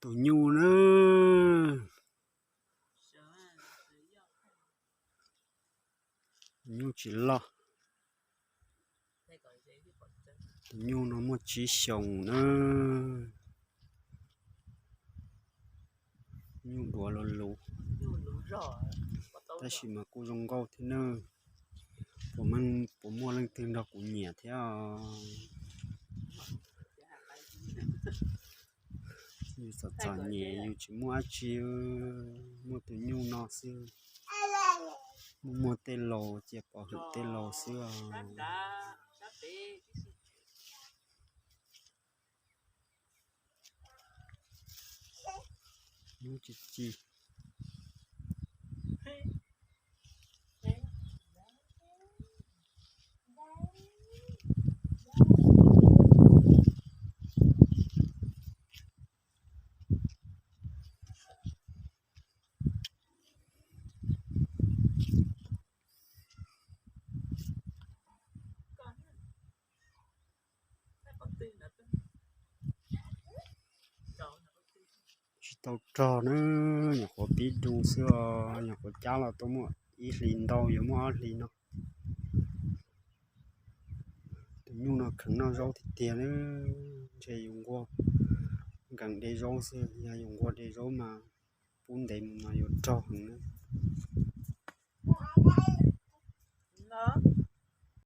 Tụi nhu nữa. Nhu chỉ lo. Tụi nhu nó một chỉ sòng nữa. Nhu đùa lò lù. Ta chỉ mà cô dùng câu thế nữa. Của mua lên tiền đó cũng nhẹ thế à. Như sợ sợ nhẹ, như chỉ mua chiêu, mua từ nhu nó xưa. Mua tê lô, chỉ bỏ hữu tê lô xưa. Nhu chi. Tao trò nữa nhà có biết đủ xưa nhà có cha là tôi mua ít lìn đâu giờ mua lìn nó nhưng nó khẩn nó rau thì tiền nữa chơi dùng qua gần đây rau xưa nhà dùng qua đây rau mà bốn đêm mà dùng trò nữa